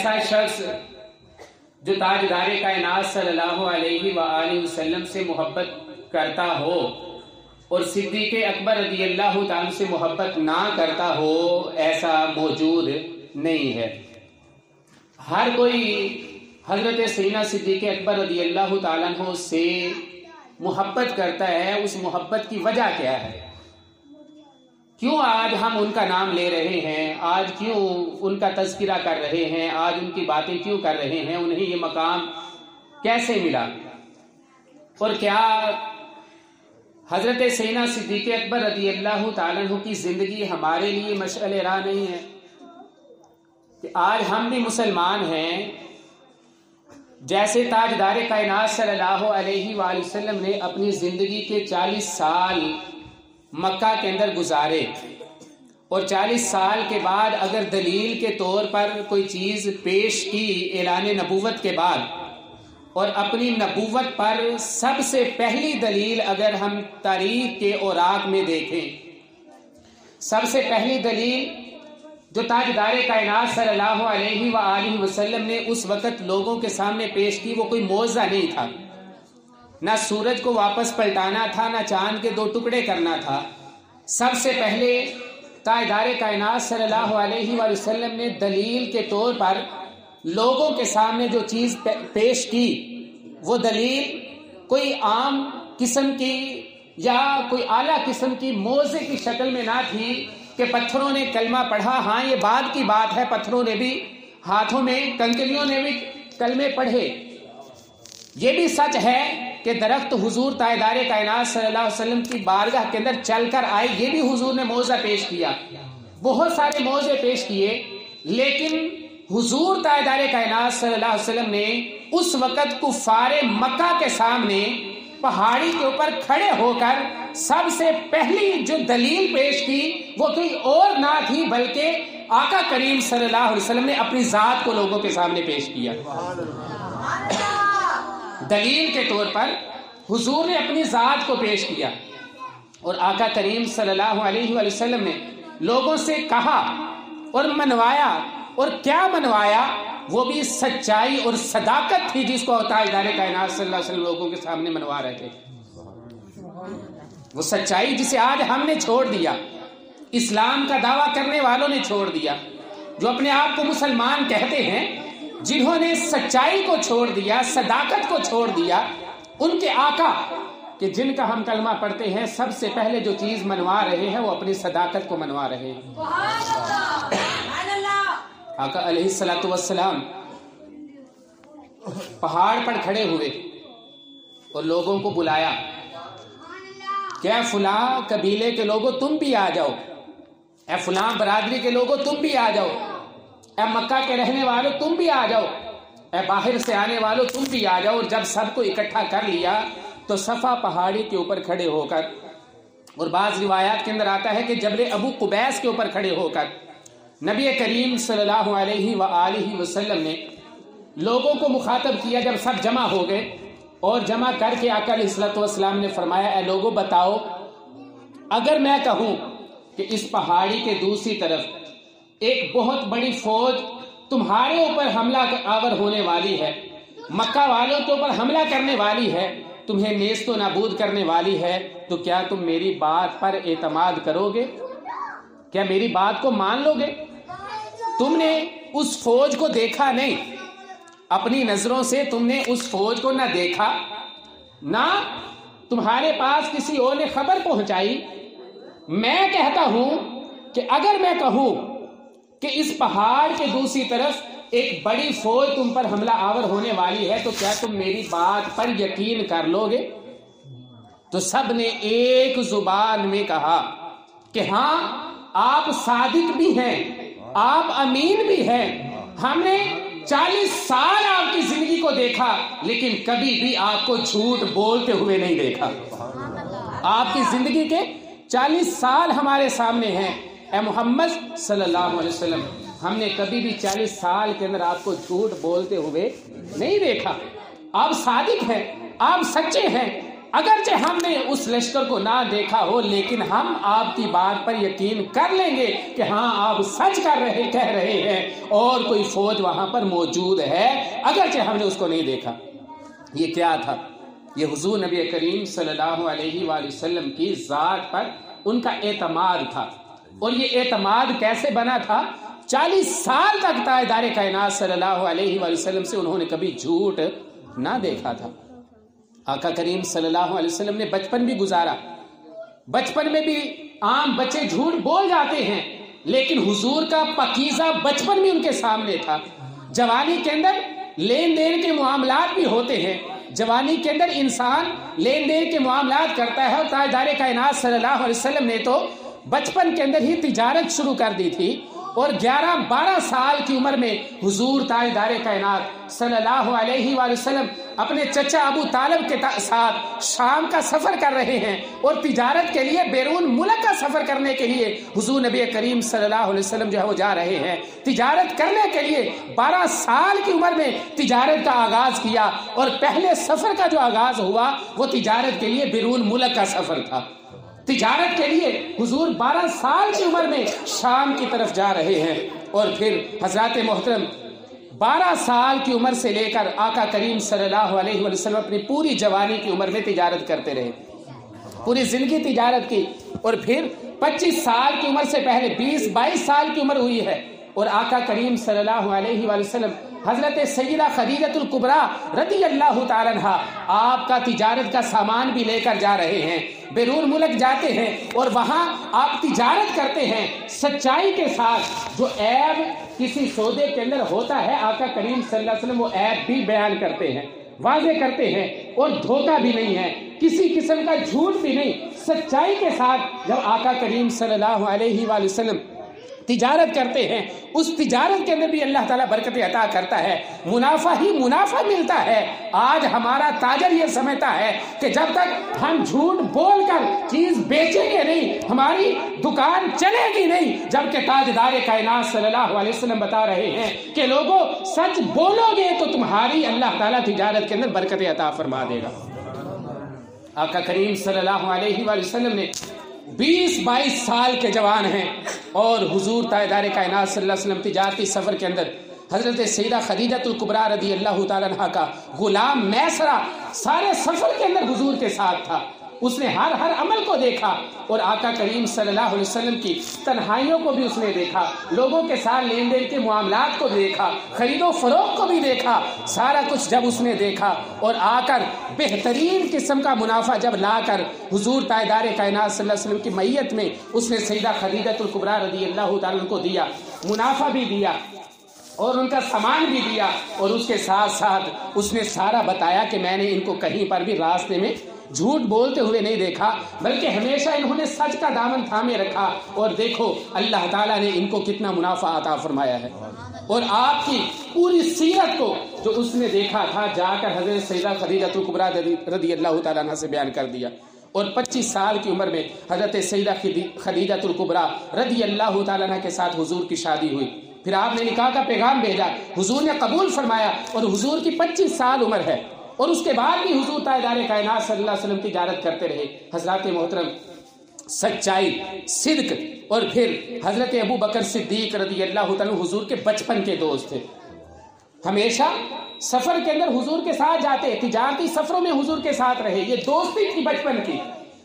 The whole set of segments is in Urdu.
ایسا شخص جو تاجدار کائنات صلی اللہ علیہ وآلہ وسلم سے محبت کرتا ہو اور صدیق اکبر رضی اللہ تعالیٰ سے محبت نہ کرتا ہو، ایسا موجود نہیں ہے۔ ہر کوئی حضرت سیدنا صدیق اکبر رضی اللہ تعالیٰ عنہ سے محبت کرتا ہے۔ اس محبت کی وجہ کیا ہے؟ کیوں آج ہم ان کا نام لے رہے ہیں؟ آج کیوں ان کا تذکرہ کر رہے ہیں؟ آج ان کی باتیں کیوں کر رہے ہیں؟ انہیں یہ مقام کیسے ملا؟ اور کیا حضرت سیدنا صدیق اکبر رضی اللہ تعالیٰ عنہ کی زندگی ہمارے لیے مشعل راہ نہیں ہے کہ آج ہم بھی مسلمان ہیں؟ جیسے تاجدار کائنات صلی اللہ علیہ وآلہ وسلم نے اپنی زندگی کے 40 سال مکہ کے اندر گزارے، اور 40 سال کے بعد اگر دلیل کے طور پر کوئی چیز پیش کی اعلان نبوت کے بعد، اور اپنی نبوت پر سب سے پہلی دلیل اگر ہم تاریخ کے اوراق میں دیکھیں، سب سے پہلی دلیل جو تاجدار کائنات صلی اللہ علیہ وآلہ وسلم نے اس وقت لوگوں کے سامنے پیش کی، وہ کوئی معجزہ نہیں تھا، نہ سورج کو واپس پلٹانا تھا، نہ چاند کے 2 ٹکڑے کرنا تھا۔ سب سے پہلے تاجدار کائنات صلی اللہ علیہ وآلہ وسلم نے دلیل کے طور پر لوگوں کے سامنے جو چیز پیش کی، وہ دلیل کوئی عام قسم کی یا کوئی اعلیٰ قسم کی معجزے کی شکل میں نہ تھی کہ پتھروں نے کلمہ پڑھا۔ ہاں، یہ بعد کی بات ہے، پتھروں نے بھی، ہاتھوں میں کنکریوں نے بھی کلمے پڑھے۔ یہ بھی سچ ہے کہ درخت حضور تاجدار کائنات صلی اللہ علیہ وسلم کی بارگاہ کے اندر چل کر آئے، یہ بھی حضور نے معجزہ پیش کیا، بہت سارے معجزے پیش کیے، لیکن حضور تاجدار کائنات صلی اللہ علیہ وسلم نے اس وقت کفار مکہ کے سامنے پہاڑی کے اوپر کھڑے ہو کر سب سے پہلی جو دلیل پیش کی وہ کوئی اور نہ تھی بلکہ آقا کریم صلی اللہ علیہ وسلم نے اپنی ذات کو لوگوں کے سامنے پیش کیا۔ دلیل کے طور پر حضور نے اپنی ذات کو پیش کیا، اور آقا کریم صلی اللہ علیہ وآلہ وسلم نے لوگوں سے کہا اور منوایا، اور کیا منوایا؟ وہ بھی سچائی اور صداقت تھی جس کو تاجدار کائنات صلی اللہ علیہ وسلم لوگوں کے سامنے منوا رہے تھے۔ وہ سچائی جسے آج ہم نے چھوڑ دیا، اسلام کا دعویٰ کرنے والوں نے چھوڑ دیا، جو اپنے آپ کو مسلمان کہتے ہیں، جنہوں نے سچائی کو چھوڑ دیا، صداقت کو چھوڑ دیا، ان کے آقا کہ جن کا ہم کلمہ پڑھتے ہیں سب سے پہلے جو چیز منوا رہے ہیں وہ اپنی صداقت کو منوا رہے ہیں۔ آقا علیہ الصلوۃ والسلام پہاڑ پر کھڑے ہوئے اور لوگوں کو بلایا کہ اے فلاں قبیلے کے لوگوں تم بھی آ جاؤ، اے فلاں برادری کے لوگوں تم بھی آ جاؤ، اے مکہ کے رہنے والوں تم بھی آ جاؤ، اے باہر سے آنے والوں تم بھی آ جاؤ۔ اور جب سب کو اکٹھا کر لیا تو صفا پہاڑی کے اوپر کھڑے ہو کر، اور بعض روایات کے اندر آتا ہے کہ جبل ابو قبیس کے اوپر کھڑے ہو کر نبی کریم صلی اللہ علیہ وآلہ وسلم نے لوگوں کو مخاطب کیا۔ جب سب جمع ہو گئے اور جمع کر کے آقا علیہ الصلوۃ والسلام نے فرمایا، اے لوگوں بتاؤ، اگر میں کہوں کہ اس پہاڑی کے دوسری طرف ایک بہت بڑی فوج تمہارے اوپر حملہ آور ہونے والی ہے، مکہ والوں کے اوپر حملہ کرنے والی ہے، تمہیں نیست و نابود کرنے والی ہے، تو کیا تم میری بات پر اعتماد کرو گے؟ کیا میری بات کو مان لو گے؟ تم نے اس فوج کو دیکھا نہیں، اپنی نظروں سے تم نے اس فوج کو نہ دیکھا، نہ تمہارے پاس کسی اور نے خبر پہنچائی۔ میں کہتا ہوں کہ اگر میں کہوں کہ اس پہاڑ کے دوسری طرف ایک بڑی فوج تم پر حملہ آور ہونے والی ہے، تو کیا تم میری بات پر یقین کر لو گے؟ تو سب نے ایک زبان میں کہا کہ ہاں، آپ صادق بھی ہیں، آپ امین بھی ہیں، ہم نے 40 سال آپ کی زندگی کو دیکھا لیکن کبھی بھی آپ کو جھوٹ بولتے ہوئے نہیں دیکھا۔ آپ کی زندگی کے 40 سال ہمارے سامنے ہیں، اے محمد صلی اللہ علیہ وسلم، ہم نے کبھی بھی 40 سال کے اندر آپ کو جھوٹ بولتے ہوئے نہیں دیکھا۔ آپ صادق ہیں، آپ سچے ہیں، اگرچہ ہم نے اس لشکر کو نہ دیکھا ہو لیکن ہم آپ کی بات پر یقین کر لیں گے کہ ہاں آپ سچ کہہ رہے ہیں اور کوئی فوج وہاں پر موجود ہے اگرچہ ہم نے اس کو نہیں دیکھا۔ یہ کیا تھا؟ یہ حضور نبی کریم صلی اللہ علیہ وآلہ وسلم کی ذات پر ان کا اعتماد تھا۔ اور یہ اعتماد کیسے بنا تھا؟ 40 سال تک تاجدار کائنات صلی اللہ علیہ وآلہ وسلم سے انہوں نے کبھی جھوٹ نہ دیکھا تھا۔ آقا کریم صلی اللہ علیہ وسلم نے بچپن بھی گزارا، بچپن میں بھی عام بچے جھوٹ بول جاتے ہیں لیکن حضور کا پاکیزہ بچپن بھی ان کے سامنے تھا۔ جوانی کے اندر لین دین کے معاملات بھی ہوتے ہیں، جوانی کے اندر انسان لین دین کے معاملات کرتا ہے، اور تاجدار کائنات صلی اللہ علیہ وسلم نے تو بچپن کے اندر ہی تجارت شروع کر دی تھی، اور 11-12 سال کی عمر میں حضور تاجدار کائنات صلی اللہ علیہ وآلہ وسلم اپنے چچا ابو طالب کے ساتھ شام کا سفر کر رہے ہیں، اور تجارت کے لیے بیرون ملک کا سفر کرنے کے لیے حضور نبی کریم صلی اللہ علیہ وسلم جو ہے وہ جا رہے ہیں۔ تجارت کرنے کے لیے 12 سال کی عمر میں تجارت کا آغاز کیا، اور پہلے سفر کا جو آغاز ہوا وہ تجارت کے لیے بیرون ملک کا سفر تھا۔ تجارت کے لیے حضور 12 سال کی عمر میں شام کی طرف جا رہے ہیں، اور پھر حضرات محترم 12 سال کی عمر سے لے کر آقا کریم صلی اللہ علیہ وسلم اپنی پوری جوانی کی عمر میں تجارت کرتے رہے، پوری زندگی تجارت کی، اور پھر 25 سال کی عمر سے پہلے 20-22 سال کی عمر ہوئی ہے، اور آقا کریم صلی اللہ علیہ وسلم حضرت سیدہ خدیجہ الکبریٰ رضی اللہ تعالیٰ عنہا آپ کا تجارت کا سامان بھی لے کر جا رہے ہیں، بیرون ملک جاتے ہیں، اور وہاں آپ تجارت کرتے ہیں سچائی کے ساتھ۔ جو عیب کسی سودے کے اندر ہوتا ہے آقا کریم صلی اللہ علیہ وسلم وہ عیب بھی بیان کرتے ہیں، واضح کرتے ہیں، اور دھوکہ بھی نہیں ہے، کسی قسم کا جھوٹ بھی نہیں، سچائی کے ساتھ جب آقا کریم صلی اللہ علیہ وآلہ وسلم تجارت کرتے ہیں، اس تجارت کے اندر بھی اللہ تعالیٰ برکت عطا کرتا ہے، منافع ہی منافع ملتا ہے۔ آج ہمارا تاجر یہ سمجھتا ہے کہ جب تک ہم جھوٹ بول کر چیز بیچیں گے نہیں ہماری دکان چلے گی نہیں، جبکہ تاجدار کائنات صلی اللہ علیہ وسلم بتا رہے ہیں کہ لوگوں سچ بولو گے تو تمہاری اللہ تعالیٰ تجارت کے اندر برکت عطا فرما دے گا۔ آقا کریم صلی اللہ علیہ وآلہ وسلم نے 20-22 سال کے جوان ہیں، اور حضور تاجدار کائنات صلی اللہ علیہ وسلم تجارتی سفر کے اندر حضرت سیدہ خدیجہ الکبریٰ رضی اللہ تعالیٰ عنہا کا غلام میسرہ سارے سفر کے اندر حضور کے ساتھ تھا، اس نے ہر عمل کو دیکھا، اور آقا کریم صلی اللہ علیہ وسلم کی تنہائیوں کو بھی اس نے دیکھا، لوگوں کے ساتھ لین دین کے معاملات کو دیکھا، خرید و فروخت کو بھی دیکھا، سارا کچھ جب اس نے دیکھا، اور آ کر بہترین قسم کا منافع جب لا کر حضور تاجدار کائنات صلی اللہ علیہ وسلم کی میت میں اس نے سیدہ خدیجہ الکبریٰ رضی اللہ تعالیٰ عنہ کو دیا، منافع بھی دیا اور ان کا سامان بھی دیا، اور اس کے ساتھ ساتھ اس نے سارا بتایا کہ میں نے ان کو کہیں پر بھی راستے میں جھوٹ بولتے ہوئے نہیں دیکھا، بلکہ ہمیشہ انہوں نے سچ کا دامن تھامے رکھا، اور دیکھو اللہ تعالیٰ نے ان کو کتنا منافع عطا فرمایا ہے۔ اور آپ کی پوری سیرت کو جو اس نے دیکھا تھا جا کر حضرت سیدہ خدیجہ الکبریٰ رضی اللہ تعالیٰ عنہ سے بیان کر دیا، اور 25 سال کی عمر میں حضرت سیدہ خدیجہ الکبریٰ رضی اللہ تعالیٰ عنہ کے ساتھ حضور کی شادی ہوئی، پھر آپ نے نکاح کا پیغام بھیجا، حضور نے قبول فرمایا، اور حضور کی 25 سال عمر ہے، اور اس کے بعد بھی حضور تاجدار کائنات صلی اللہ علیہ وسلم تجارت کرتے رہے۔ حضرات محترم سچائی، صدق، اور پھر حضرت ابو بکر صدیق رضی اللہ تعالیٰ حضور کے بچپن کے دوست تھے، ہمیشہ سفر کے اندر حضور کے ساتھ جاتے، تجارتی سفروں میں حضور کے ساتھ رہے، یہ دوستی تھی بچپن کی،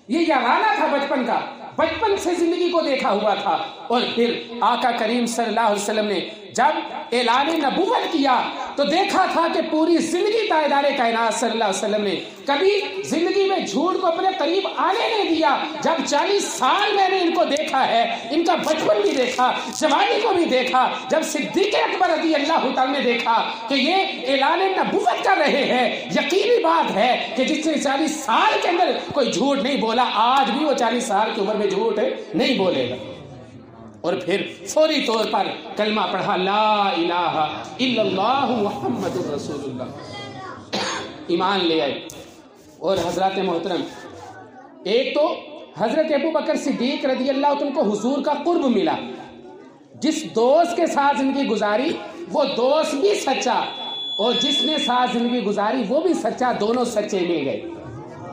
یہ یارانہ تھا بچپن کا، بچپن سے زندگی کو دیکھا ہوا تھا۔ اور پھر آقا کریم صلی اللہ علیہ وسلم نے جب اعلان نبوت کیا تو دیکھا تھا کہ پوری زندگی تاجدار کائنات صلی اللہ علیہ وسلم نے کبھی زندگی میں جھوٹ کو اپنے قریب آنے نہیں دیا۔ جب 40 سال میں نے ان کو دیکھا ہے، ان کا بچپن بھی دیکھا، جوانی کو بھی دیکھا، جب صدیق اکبر رضی اللہ تعالیٰ نے دیکھا کہ یہ اعلان نبوت کر رہے ہیں، یقینی بات ہے کہ جس نے 40 سال کے اندر کوئی جھوٹ نہیں بولا، آج بھی وہ 40 سال کی عمر میں جھوٹ نہیں بولے گا۔ اور پھر فوری طور پر کلمہ پڑھا، لا الہ الا اللہ محمد رسول اللہ، ایمان لے آئے۔ اور حضرات محترم، ایک تو حضرت ابو بکر صدیق رضی اللہ عنہ کو حضور کا قرب ملا، جس دوست کے ساتھ زندگی گزاری وہ دوست بھی سچا، اور جس نے ساتھ زندگی گزاری وہ بھی سچا، دونوں سچے مل گئے۔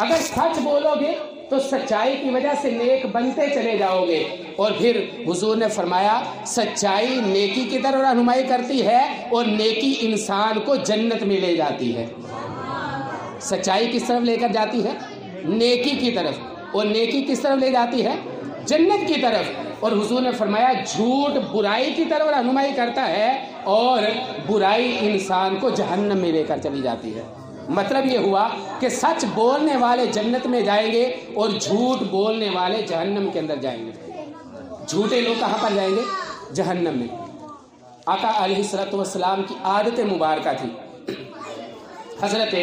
اگر سچ بولو گے تو سچائی کی وجہ سے نیک بنتے چلے جاؤ گے. اور پھر حضور نے فرمایا سچائی نیکی کی طرف رہنمائی کرتی ہے اور نیکی انسان کو جنت میں لے جاتی ہے. سچائی کس طرف لے کر جاتی ہے؟ نیکی کی طرف. اور نیکی کس طرف لے جاتی ہے؟ جنت کی طرف. اور حضور نے فرمایا جھوٹ برائی کی طرف رہنمائی کرتا ہے اور برائی انسان کو جہنم میں لے کر چلی جاتی ہے. مطلب یہ ہوا کہ سچ بولنے والے جنت میں جائیں گے اور جھوٹ بولنے والے جہنم کے اندر جائیں گے. جھوٹے لوگ کہاں پر جائیں گے؟ جہنم میں. آقا علیہ الصلوۃ والسلام کی عادت مبارکہ تھی. حضرت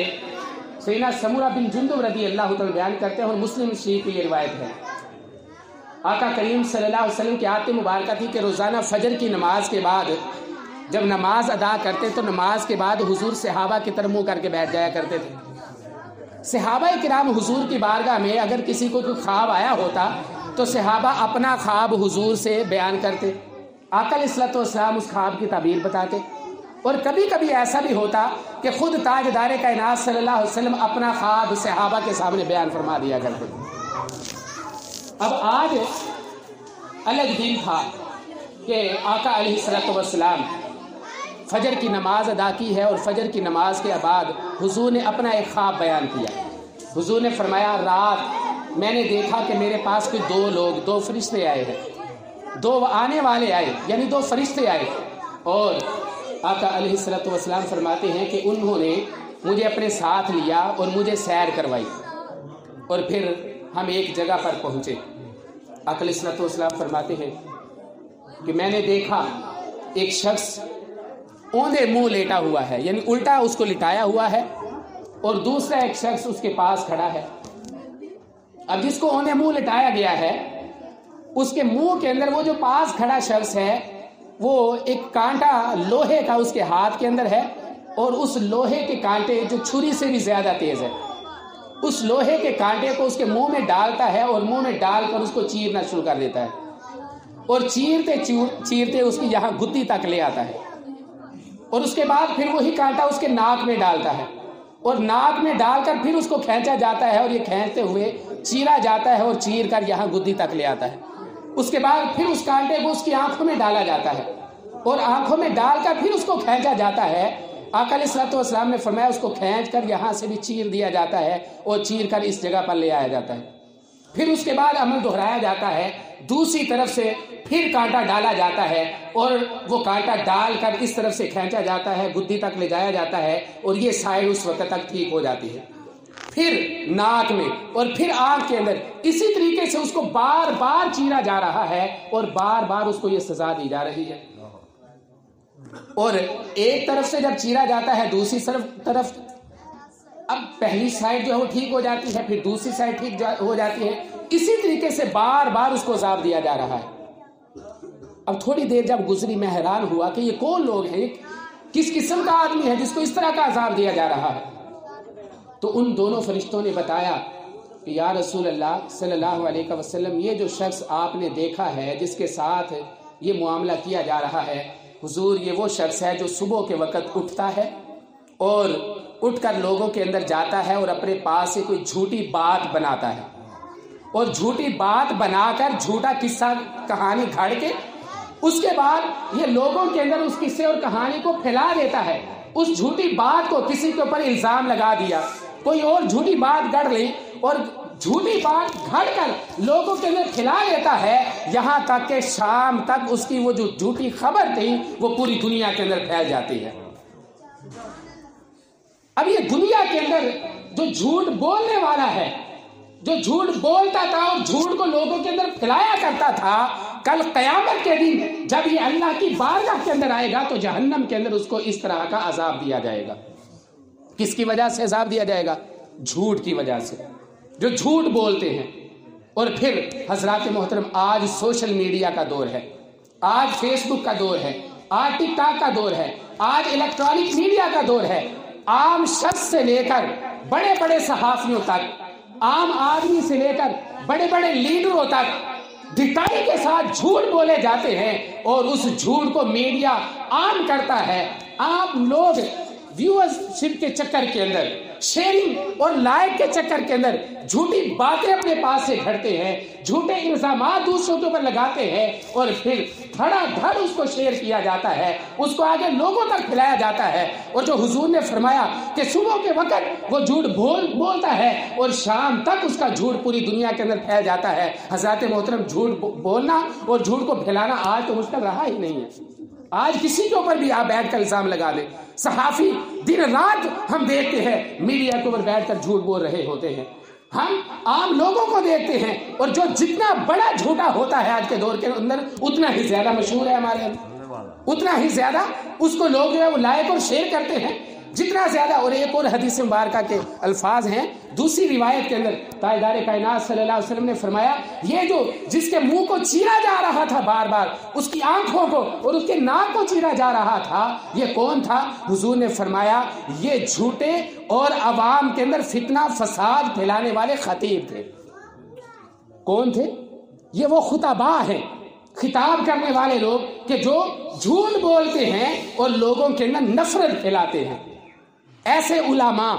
سیدنا سمورہ بن جندب رضی اللہ تعالیٰ بیان کرتے ہیں اور مسلم شریف کی یہ روایت ہے. آقا کریم صلی اللہ علیہ وسلم کی عادت مبارکہ تھی کہ روزانہ فجر کی نماز کے بعد جب نماز ادا کرتے تو نماز کے بعد حضور صحابہ کی طرف منہ کر کے بیٹھ جایا کرتے تھے. صحابہ کرام حضور کی بارگاہ میں اگر کسی کو کوئی خواب آیا ہوتا تو صحابہ اپنا خواب حضور سے بیان کرتے. آقا علیہ الصلوۃ والسلام اس خواب کی تعبیر بتاتے. اور کبھی کبھی ایسا بھی ہوتا کہ خود تاجدار کائنات صلی اللہ علیہ وسلم اپنا خواب صحابہ کے سامنے بیان فرما دیا کرتے. اب آج الگ دن تھا کہ آقا علیہ الصلوۃ والسلام فجر کی نماز ادا کی ہے اور فجر کی نماز کے بعد حضور نے اپنا ایک خواب بیان کیا. حضور نے فرمایا رات میں نے دیکھا کہ میرے پاس کوئی دو فرشتے آئے ہیں. دو آنے والے آئے یعنی دو فرشتے آئے. اور آقا علیہ الصلوۃ والسلام فرماتے ہیں کہ انہوں نے مجھے اپنے ساتھ لیا اور مجھے سیر کروائی اور پھر ہم ایک جگہ پر پہنچے. آقا علیہ الصلوۃ والسلام فرماتے ہیں کہ میں نے دیکھا ایک شخص اوندے منہ لیٹا ہوا ہے یعنی الٹا اس کو لٹایا ہوا ہے اور دوسرا ایک شخص اس کے پاس کھڑا ہے. اب جس کو اوندے منہ لٹایا گیا ہے اس کے منہ کے اندر وہ جو پاس کھڑا شخص ہے وہ ایک کانٹا لوہے کا اس کے ہاتھ کے اندر ہے اور اس لوہے کے کانٹے جو چھری سے بھی زیادہ تیز ہے اس لوہے کے کانٹے کو اس کے منہ میں ڈالتا ہے اور منہ میں ڈال کر اس کو چیرنا شروع کر دیتا ہے اور چیرتے اس کی یہاں گدی تک لے آتا ہے. اور اس کے بعد پھر وہی کانٹا اس کے ناک میں ڈالتا ہے اور ناک میں ڈال کر پھر اس کو کھینچا جاتا ہے اور یہ کھینچتے ہوئے چیرا جاتا ہے اور چیر کر یہاں گدی تک لے آتا ہے. اس کے بعد پھر اس کانٹے کو اس کی آنکھوں میں ڈالا جاتا ہے اور آنکھوں میں ڈال کر پھر اس کو کھینچا جاتا ہے. آقا علیہ الصلوۃ والسلام نے فرمایا اس کو کھینچ کر یہاں سے بھی چیر دیا جاتا ہے اور چیر کر اس جگہ پر لے آیا جاتا ہے. پھر اس کے بعد عمل دہرایا جاتا ہے. دوسری طرف سے پھر کانٹا ڈالا جاتا ہے اور وہ کانٹا ڈال کر اس طرف سے کھینچا جاتا ہے گدی تک لے جایا جاتا ہے اور یہ سائڈ اس وقت تک ٹھیک ہو جاتی ہے. پھر ناک میں اور پھر آنکھ کے اندر اسی طریقے سے اس کو بار بار چیرا جا رہا ہے اور بار بار اس کو یہ سزا دی جا رہی ہے. اور ایک طرف سے جب چیرا جاتا ہے دوسری طرف اب پہلی سائڈ جو ہے وہ ٹھیک ہو جاتی ہے پھر دوسری سائڈ ٹھیک ہو جاتی ہے. اسی طریقے سے بار بار اس کو عذاب دیا جا رہا ہے. اب تھوڑی دیر جب گزری میں حیران ہوا کہ یہ کون لوگ ہیں, کس قسم کا آدمی ہے جس کو اس طرح کا عذاب دیا جا رہا ہے. تو ان دونوں فرشتوں نے بتایا کہ یا رسول اللہ صلی اللہ علیہ وسلم یہ جو شخص آپ نے دیکھا ہے جس کے ساتھ یہ معاملہ کیا جا رہا ہے حضور یہ وہ شخص ہے جو صبح کے وقت اٹھتا ہے اور اٹھ کر لوگوں کے اندر جاتا ہے اور اپنے پاس سے کوئی جھوٹی بات بناتا ہے اور جھوٹی بات بنا کر جھوٹا قصہ کہانی گھڑ کے اس کے بعد یہ لوگوں کے اندر اس قصے اور کہانی کو پھیلا دیتا ہے. اس جھوٹی بات کو کسی کے اوپر الزام لگا دیا, کوئی اور جھوٹی بات گڑھ لی اور جھوٹی بات گھڑ کر لوگوں کے اندر پھیلا دیتا ہے یہاں تک کہ شام تک اس کی وہ جو جھوٹی خبر تھی وہ پوری دنیا کے اندر پھیل جاتی ہے. اب یہ دنیا کے اندر جو جھوٹ بولنے والا ہے, جو جھوٹ بولتا تھا اور جھوٹ کو لوگوں کے اندر پھیلایا کرتا تھا, کل قیامت کے دن جب یہ اللہ کی بارگاہ کے اندر آئے گا تو جہنم کے اندر اس کو اس طرح کا عذاب دیا جائے گا. کس کی وجہ سے عذاب دیا جائے گا؟ جھوٹ کی وجہ سے, جو جھوٹ بولتے ہیں. اور پھر حضرات محترم آج سوشل میڈیا کا دور ہے, آج فیس بک کا دور ہے, آج ٹک ٹاک کا دور ہے, آج الیکٹرانک میڈیا کا دور ہے. عام شخص سے لے کر بڑے بڑے صحافیوں تک, عام آدمی سے لے کر بڑے بڑے لیڈروں تک ڈٹائی کے ساتھ جھوٹ بولے جاتے ہیں اور اس جھوٹ کو میڈیا عام کرتا ہے. آپ لوگ ویورز شپ کے چکر کے اندر شیئرنگ اور لائک کے چکر کے اندر جھوٹی باتیں اپنے پاس سے گھڑتے ہیں، جھوٹے الزامات دوسروں کے اوپر لگاتے ہیں اور پھر دھڑا دھڑ اس کو شیئر کیا جاتا ہے، اس کو آگے لوگوں تک پھیلایا جاتا ہے۔ اور جو حضور نے فرمایا کہ صبح کے وقت وہ جھوٹ بولتا ہے اور شام تک اس کا جھوٹ پوری دنیا کے اندر پھیل جاتا ہے۔ حضرات محترم، جھوٹ بولنا اور جھوٹ کو پھیلانا آج تو مشکل رہا ہی نہیں ہے۔ آج کسی کے اوپر بھی آپ بیٹھ کر الزام لگا دیں، صحافی دن رات ہم دیکھتے ہیں میڈیا کے اوپر بیٹھ کر جھوٹ بول رہے ہوتے ہیں، ہم عام لوگوں کو دیکھتے ہیں، اور جو جتنا بڑا جھوٹا ہوتا ہے آج کے دور کے اندر اتنا ہی زیادہ مشہور ہے ہمارے اندر، اتنا ہی زیادہ اس کو لوگ جو ہے وہ لائک اور شیئر کرتے ہیں، جتنا زیادہ۔ اور ایک اور حدیث مبارکہ کے الفاظ ہیں دوسری روایت کے اندر، تاجدار کائنات صلی اللہ علیہ وسلم نے فرمایا، یہ جو جس کے منہ کو چیرا جا رہا تھا بار بار، اس کی آنکھوں کو اور اس کے ناک کو چیرا جا رہا تھا، یہ کون تھا؟ حضور نے فرمایا یہ جھوٹے اور عوام کے اندر فتنہ فساد پھیلانے والے خطیب تھے۔ کون تھے؟ یہ وہ خطباء ہیں، خطاب کرنے والے لوگ کہ جو جھوٹ بولتے ہیں اور لوگوں کے اندر نفرت پھیلاتے ہیں۔ ایسے علماء،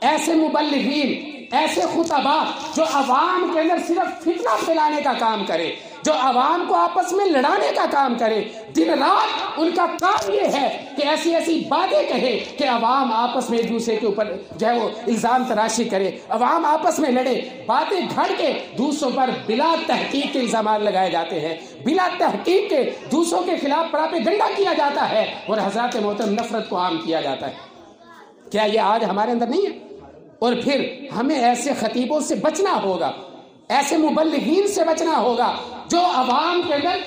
ایسے مبلغین، ایسے خطباء جو عوام کے اندر صرف فتنہ پھیلانے کا کام کرے، جو عوام کو آپس میں لڑانے کا کام کرے، دن رات ان کا کام یہ ہے کہ ایسی ایسی باتیں کہے کہ عوام آپس میں ایک دوسرے کے اوپر جو ہے وہ الزام تراشی کرے، عوام آپس میں لڑے، باتیں گھڑ کے دوسروں پر بلا تحقیق کے الزامات لگائے جاتے ہیں، بلا تحقیق کے دوسروں کے خلاف پراپیگنڈا کیا جاتا ہے، اور حضرات محترم نفرت کو عام کیا جاتا ہے۔ کیا یہ آج ہمارے اندر نہیں ہے؟ اور پھر ہمیں ایسے خطیبوں سے بچنا ہوگا، ایسے مبلغین سے بچنا ہوگا جو عوام کے اندر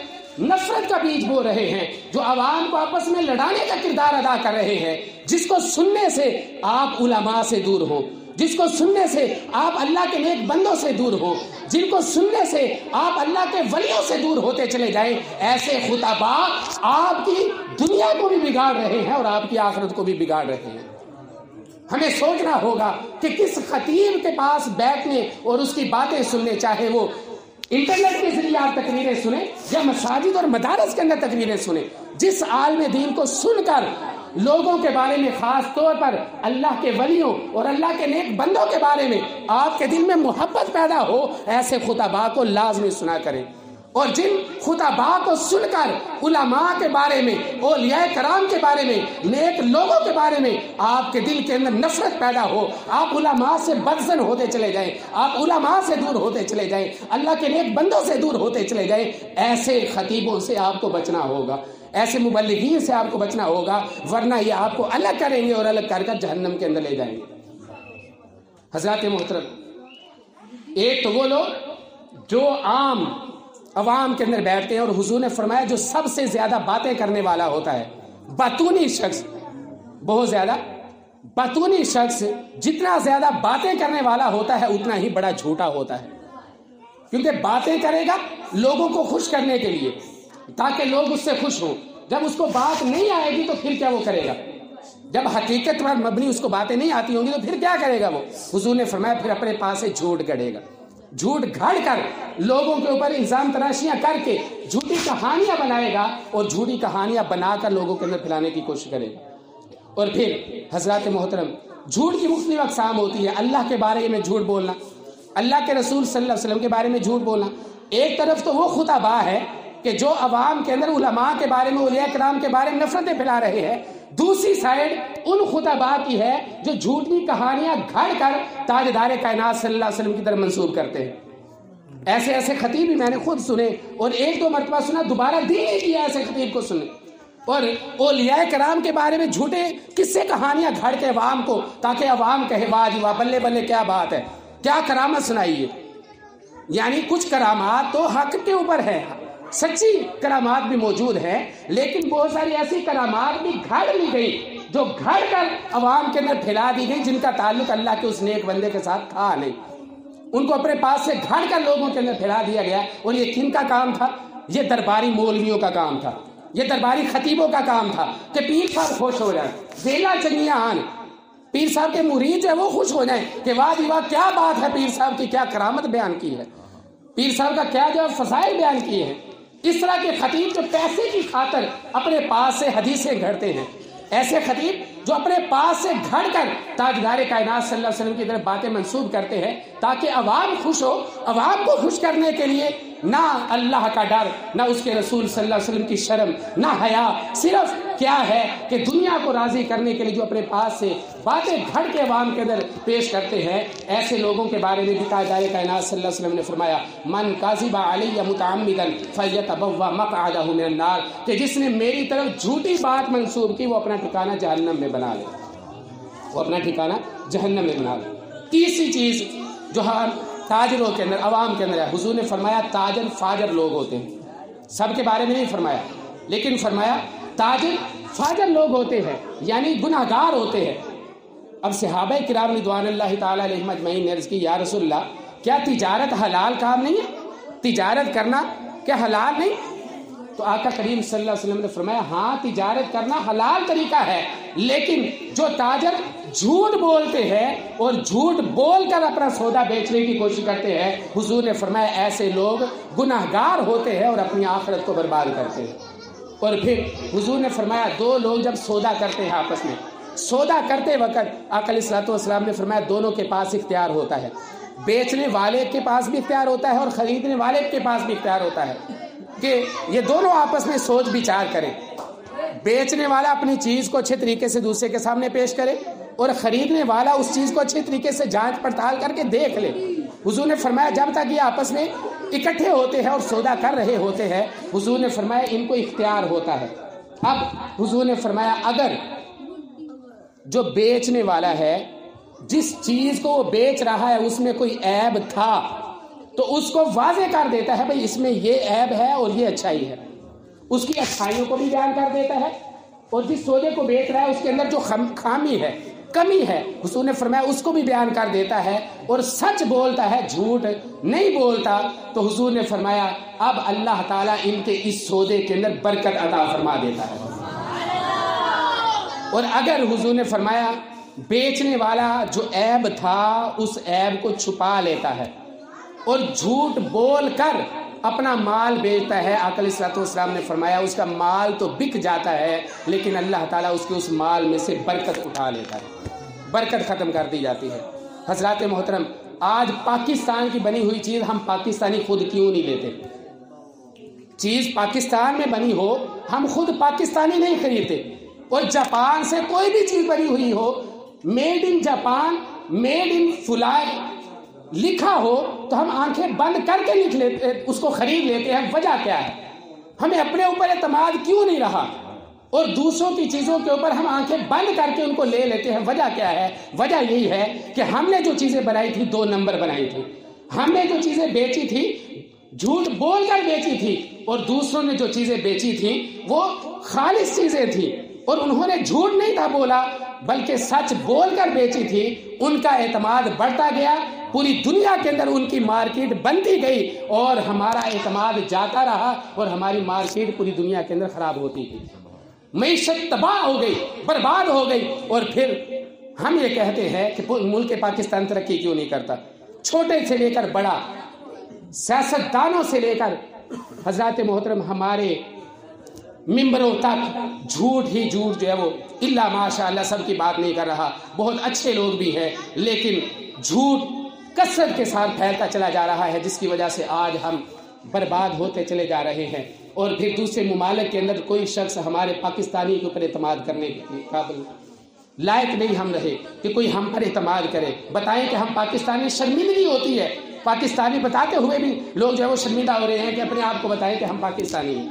نفرت کا بیج بو رہے ہیں، جو عوام کو آپس میں لڑانے کا کردار ادا کر رہے ہیں، جس کو سننے سے آپ علماء سے دور ہو، جس کو سننے سے آپ اللہ کے نیک بندوں سے دور ہو، جن کو سننے سے آپ اللہ کے ولیوں سے دور ہوتے چلے جائیں۔ ایسے خطباء آپ کی دنیا کو بھی بگاڑ رہے ہیں اور آپ کی آخرت کو بھی بگاڑ رہے ہیں۔ ہمیں سوچنا ہوگا کہ کس خطیب کے پاس بیٹھنے اور اس کی باتیں سننے، چاہے وہ انٹرنیٹ کے ذریعے آپ تقریریں سنیں یا مساجد اور مدارس کے اندر تقریریں سنیں، جس عالم دین کو سن کر لوگوں کے بارے میں، خاص طور پر اللہ کے ولیوں اور اللہ کے نیک بندوں کے بارے میں آپ کے دل میں محبت پیدا ہو، ایسے خطباء کو لازمی سنا کریں۔ اور جن خطباء کو سن کر علماء کے بارے میں، اولیاء کرام کے بارے میں، نیک لوگوں کے بارے میں آپ کے دل کے اندر نفرت پیدا ہو، آپ علماء سے بدظن ہوتے چلے جائیں، آپ علماء سے دور ہوتے چلے جائیں، اللہ کے نیک بندوں سے دور ہوتے چلے جائیں، ایسے خطیبوں سے آپ کو بچنا ہوگا، ایسے مبلغین سے آپ کو بچنا ہوگا، ورنہ یہ آپ کو الگ کریں گے اور الگ کر کر جہنم کے اندر لے جائیں گے۔ حضرات محترم، ایک تو وہ لوگ جو عوام کے اندر بیٹھتے ہیں، اور حضور نے فرمایا جو سب سے زیادہ باتیں کرنے والا ہوتا ہے، باتونی شخص، بہت زیادہ باتونی شخص جتنا زیادہ باتیں کرنے والا ہوتا ہے اتنا ہی بڑا جھوٹا ہوتا ہے، کیونکہ باتیں کرے گا لوگوں کو خوش کرنے کے لیے تاکہ لوگ اس سے خوش ہوں۔ جب اس کو بات نہیں آئے گی تو پھر کیا وہ کرے گا؟ جب حقیقت پر مبنی اس کو باتیں نہیں آتی ہوں گی تو پھر کیا کرے گا وہ؟ حضور نے فرمایا پھر اپنے پاس سے جھوٹ گڑے گا، جھوٹ گھڑ کر لوگوں کے اوپر الزام تراشیاں کر کے جھوٹی کہانیاں بنائے گا، اور جھوٹی کہانیاں بنا کر لوگوں کے اندر پھیلانے کی کوشش کرے گا۔ اور پھر حضرات محترم، جھوٹ کی مختلف اقسام ہوتی ہے۔ اللہ کے بارے میں جھوٹ بولنا، اللہ کے رسول صلی اللہ علیہ وسلم کے بارے میں جھوٹ بولنا۔ ایک طرف تو وہ خطباء ہے کہ جو عوام کے اندر علماء کے بارے میں، اولیاء کرام کے بارے میں نفرتیں پھیلا رہے ہیں، دوسری سائڈ ان خطباء کی ہے جو جھوٹی کہانیاں گھڑ کر تاجدار کائنات صلی اللہ علیہ وسلم کی طرف منسوب کرتے ہیں۔ ایسے ایسے خطیب بھی میں نے خود سنے، اور ایک دو مرتبہ سنا، دوبارہ دل نہیں کیا ایسے خطیب کو سننے۔ اور اولیاء کرام کے بارے میں جھوٹے قصے کہانیاں گھڑ کے عوام کو، تاکہ عوام کہے واہ جی واہ، بلے بلے کیا بات ہے، کیا کرامت سنائی ہے۔ یعنی کچھ کرامات تو حق کے اوپر ہے، سچی کرامات بھی موجود ہیں، لیکن بہت ساری ایسی کرامات بھی گھڑ لی گئی جو گھڑ کر عوام کے اندر پھیلا دی گئی، جن کا تعلق اللہ کے اس نیک بندے کے ساتھ تھا نہیں، ان کو اپنے پاس سے گھڑ کر لوگوں کے اندر پھیلا دیا گیا۔ اور یہ کن کا کام تھا؟ یہ درباری مولویوں کا کام تھا، یہ درباری خطیبوں کا کام تھا کہ پیر صاحب خوش ہو جائیں، زیلا چنگیاں آن، پیر صاحب کے مرید جو ہے وہ خوش ہو جائیں کہ واہ جی واہ کیا بات ہے، پیر صاحب کی کیا کرامت بیان کی ہے، پیر صاحب کا کیا جو فضائل بیان کیے ہیں۔ اس طرح کے خطیب جو پیسے کی خاطر اپنے پاس سے حدیثیں گھڑتے ہیں، ایسے خطیب جو اپنے پاس سے گھڑ کر تاجدار کائنات صلی اللہ علیہ وسلم کی طرف باتیں منسوب کرتے ہیں تاکہ عوام خوش ہو، عوام کو خوش کرنے کے لیے نہ اللہ کا ڈر، نہ اس کے رسول صلی اللہ علیہ وسلم کی شرم، نہ حیا، صرف کیا ہے کہ دنیا کو راضی کرنے کے لیے جو اپنے پاس سے باتیں گھڑ کے عوام کے اندر پیش کرتے ہیں، ایسے لوگوں کے بارے میں بھی تاجدار کائنات صلی اللہ علیہ وسلم نے فرمایا من کاذب علی متعمدا فلیتبوأ مقعدہ من النار، کہ جس نے میری طرف جھوٹی بات منسوب کی وہ اپنا ٹھکانہ جہنم میں بنا لے، وہ اپنا ٹھکانہ جہنم میں بنا لے۔ تیسری چیز جو ہم تاجروں کے اندر، عوام کے اندر ہے، حضور نے فرمایا تاجر فاجر لوگ ہوتے ہیں، سب کے بارے میں نہیں فرمایا لیکن فرمایا تاجر فاجر لوگ ہوتے ہیں، یعنی گناہگار ہوتے ہیں۔ اب صحابہ کرام رضوان اللہ تعالی علیہم اجمعین نے عرض کی یا رسول اللہ کیا تجارت حلال کام نہیں ہے؟ تجارت کرنا کیا حلال نہیں؟ تو آقا کریم صلی اللہ علیہ وسلم نے فرمایا ہاں تجارت کرنا حلال طریقہ ہے، لیکن جو تاجر جھوٹ بولتے ہیں اور جھوٹ بول کر اپنا سودا بیچنے کی کوشش کرتے ہیں، حضور نے فرمایا ایسے لوگ گناہگار ہوتے ہیں اور اپنی آخرت کو برباد کرتے ہیں۔ اور پھر حضور نے فرمایا دو لوگ جب سودا کرتے ہیں آپس میں، سودا کرتے وقت آقا علیہ الصلوۃ والسلام نے فرمایا دونوں کے پاس اختیار ہوتا ہے، بیچنے والے کے پاس بھی اختیار ہوتا ہے اور خریدنے والے کے پاس بھی اختیار ہوتا ہے کہ یہ دونوں آپس میں سوچ بچار کریں، بیچنے والا اپنی چیز کو اچھے طریقے سے دوسرے کے سامنے پیش کرے اور خریدنے والا اس چیز کو اچھے طریقے سے جانچ پڑتال کر کے دیکھ لے۔ حضور نے فرمایا جب تک یہ آپس میں اکٹھے ہوتے ہیں اور سودا کر رہے ہوتے ہیں، حضور نے فرمایا ان کو اختیار ہوتا ہے۔ اب حضور نے فرمایا اگر جو بیچنے والا ہے جس چیز کو وہ بیچ رہا ہے اس میں کوئی عیب تھا تو اس کو واضح کر دیتا ہے بھئی اس میں یہ عیب ہے اور یہ اچھائی ہے، اس کی اچھائیوں کو بھی بیان کر دیتا ہے، اور جس سودے کو بیچ رہا ہے اس کے اندر جو خامی ہے، کمی ہے، حضور نے فرمایا اس کو بھی بیان کر دیتا ہے، اور سچ بولتا ہے، جھوٹ نہیں بولتا۔ تو حضور نے فرمایا اب اللہ تعالیٰ ان کے اس سودے کے اندر برکت عطا فرما دیتا ہے۔ اور اگر حضور نے فرمایا بیچنے والا جو عیب تھا اس عیب کو چھپا لیتا ہے اور جھوٹ بول کر اپنا مال بیچتا ہے، آقا علیہ الصلوۃ والسلام نے فرمایا اس کا مال تو بک جاتا ہے لیکن اللہ تعالیٰ اس کے اس مال میں سے برکت اٹھا لیتا ہے، برکت ختم کر دی جاتی ہے۔ حضرات محترم، آج پاکستان کی بنی ہوئی چیز ہم پاکستانی خود کیوں نہیں لیتے؟ چیز پاکستان میں بنی ہو ہم خود پاکستانی نہیں خریدتے، اور جاپان سے کوئی بھی چیز بنی ہوئی ہو، made in Japan, made in fly لکھا ہو تو ہم آنکھیں بند کر کے لکھ لیتے، اس کو خرید لیتے ہیں۔ وجہ کیا ہے؟ ہمیں اپنے اوپر اعتماد کیوں نہیں رہا اور دوسروں کی چیزوں کے اوپر ہم آنکھیں بند کر کے ان کو لے لیتے ہیں؟ وجہ کیا ہے؟ وجہ یہی ہے کہ ہم نے جو چیزیں بنائی تھی 2 نمبر بنائی تھی، ہم نے جو چیزیں بیچی تھی جھوٹ بول کر بیچی تھی، اور دوسروں نے جو چیزیں بیچی تھی وہ خالص چیزیں تھیں اور انہوں نے جھوٹ نہیں تھا بولا بلکہ سچ بول کر بیچی تھی۔ ان کا اعتماد بڑھتا گیا، پوری دنیا کے اندر ان کی مارکیٹ بنتی گئی اور ہمارا اعتماد جاتا رہا اور ہماری مارکیٹ پوری دنیا کے اندر خراب ہوتی گئی، معیشت تباہ ہو گئی، برباد ہو گئی۔ اور پھر ہم یہ کہتے ہیں کہ ملک پاکستان ترقی کیوں نہیں کرتا؟ چھوٹے سے لے کر بڑا، سیاستدانوں سے لے کر حضرات محترم ہمارے ممبروں تک جھوٹ ہی جھوٹ جو ہے وہ الا ماشاء اللہ، سب کی بات نہیں کر رہا، بہت اچھے لوگ بھی ہیں لیکن جھوٹ کثرت کے ساتھ پھیلتا چلا جا رہا ہے، جس کی وجہ سے آج ہم برباد ہوتے چلے جا رہے ہیں۔ اور پھر دوسرے ممالک کے اندر کوئی شخص ہمارے پاکستانی کے اوپر اعتماد کرنے کے قابل لائق نہیں ہم رہے کہ کوئی ہم پر اعتماد کرے۔ بتائیں کہ ہم پاکستانی، شرمندگی ہوتی ہے پاکستانی بتاتے ہوئے بھی لوگ جو ہے وہ شرمندہ ہو رہے ہیں کہ اپنے آپ کو بتائیں کہ ہم پاکستانی ہیں،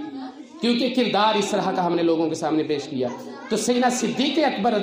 کیونکہ کردار اس طرح کا ہم نے لوگوں کے سامنے پیش کیا۔ تو سیدنا صدیق اکبر